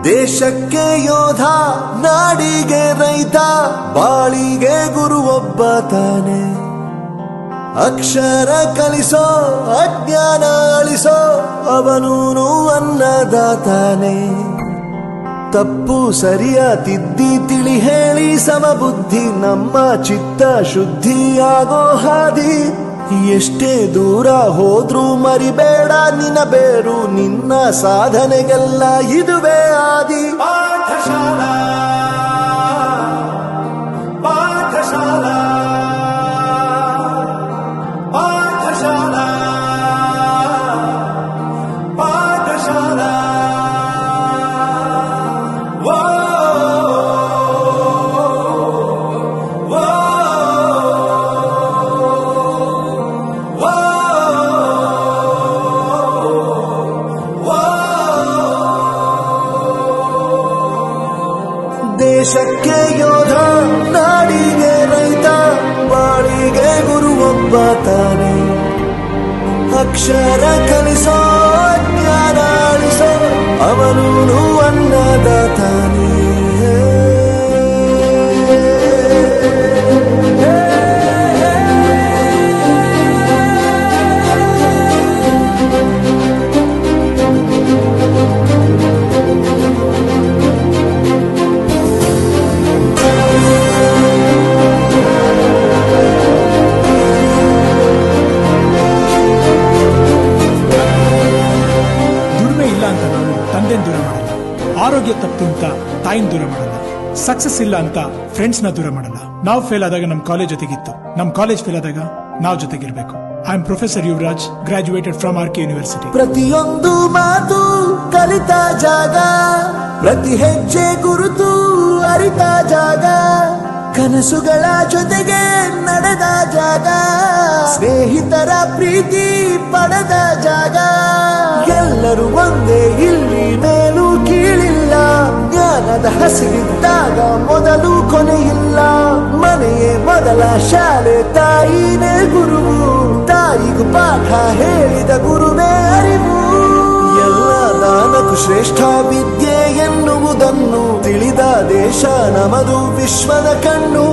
ದೇಶಕ್ಕೆ ಯೋಧ, ನಾಡಿಗೆ ರೈತ, ಬಾಳಿಗೆ ಗುರು ಒಬ್ಬ ತಾನೆ. ಅಕ್ಷರ ಕಲಿಸೋ, ಅಜ್ಞಾನ ಅಳಿಸೋ, ಅವನೂನು ಅನ್ನದಾತಾನೆ. ತಪ್ಪು ಸರಿಯ ತಿದ್ದಿ ತಿಳಿ ಹೇಳಿ ಸಮಬುದ್ಧಿ, ನಮ್ಮ ಚಿತ್ತ ಶುದ್ಧಿಯಾಗೋ ಹಾದಿ. ಎಷ್ಟೇ ದೂರ ಹೋದ್ರೂ ಮರಿಬೇಡ ನಿನ್ನ ಬೇರು, ನಿನ್ನ ಸಾಧನೆಗೆಲ್ಲ ಇದುವೇ ಆದಿ. ಪಾಠಶಾಲಾ ಪಾಠಶಾಲಾ ಪಾಠಶಾಲಾ ಪಾಠಶಾಲಾ. ದೇಶಕ್ಕೆ ಯೋಧ, ನಾಡಿಗೆ ರೈತ, ಬಾಳಿಗೆ ಗುರು ಒಬ್ಬ ತಾನೆ. ಅಕ್ಷರ ಕಲಿಸೋ, ಜ್ಞಾನ ಅಳಿಸೋ, ಅವನೂನು ಅನ್ನದಾತಾನೆ. ದೂರ ಮಾಡಲ್ಲ, ಆರೋಗ್ಯ ತಪ್ಪು ಅಂತ ತಾಯಿನ ದೂರ ಮಾಡಲ್ಲ, ಸಕ್ಸಸ್ ಇಲ್ಲ ಅಂತ ಫ್ರೆಂಡ್ಸ್ ನ ದೂರ ಮಾಡಲ್ಲ. ನಾವು ಫೇಲ್ ಆದಾಗ ನಮ್ ಕಾಲೇಜ್ ಜೊತೆಗಿತ್ತು, ನಮ್ ಕಾಲೇಜ್ ಫೇಲ್ ಆದಾಗ ನಾವು ಜೊತೆಗಿರ್ಬೇಕು. I am professor Yuvraj, graduated from RK university. ಪ್ರತಿಯೊಂದು ಮಾತು ಕಲಿತ ಜಾಗ, ಪ್ರತಿ ಹೆಜ್ಜೆ ಗುರುತು ಅರಿತ ಜಾಗ, ಕನಸುಗಳ ಜೊತೆಗೆ ನಡೆದ ಜಾಗ, ಸ್ನೇಹಿತರ ಪ್ರೀತಿ ಪಡೆದ ಜಾಗ. ಎಲ್ಲರೂ ಒಂದೇ, ಇಲ್ಲಿ ಮೇಲೂ ಕೀಳಿಲ್ಲ, ಜ್ಞಾನದ ಹಸಿವಿದ್ದಾಗ ಮೊದಲು ಕೊನೆಯಿಲ್ಲ. ಮನೆಯೇ ಮೊದಲ ಶಾಲೆ, ತಾಯಿನೇ ಗುರುವು, ತಾಯಿಗೂ ಪಾಠ ಹೇಳಿದ ಗುರುವೇ ಅರಿವು. ಎಲ್ಲ ದಾನಕ್ಕೂ ಶ್ರೇಷ್ಠ ವಿದ್ಯೆ ಎನ್ನುವುದನ್ನು ತಿಳಿದ ದೇಶ ನಮದು, ವಿಶ್ವದ ಕಣ್ಣು.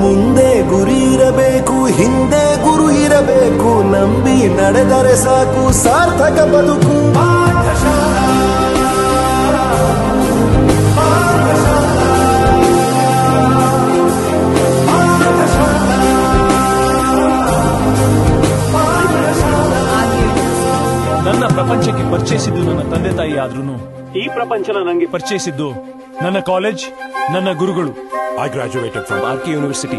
ಮುಂದೆ ಗುರಿ ಇರಬೇಕು, ಹಿಂದೆ ಗುರು ಇರಬೇಕು, ನಂಬಿ ನಡೆದರೆ ಸಾಕು ಸಾರ್ಥಕ ಬದುಕು. ನನ್ನ ಪ್ರಪಂಚಕ್ಕೆ ಪರಿಚಯಿಸಿದ್ದು ನನ್ನ ತಂದೆ ತಾಯಿ ಆದ್ರೂ ಈ ಪ್ರಪಂಚನ ನಂಗೆ ಪರಿಚಯಿಸಿದ್ದು ನನ್ನ ಕಾಲೇಜ್, ನನ್ನ ಗುರುಗಳು. I graduated from RK university.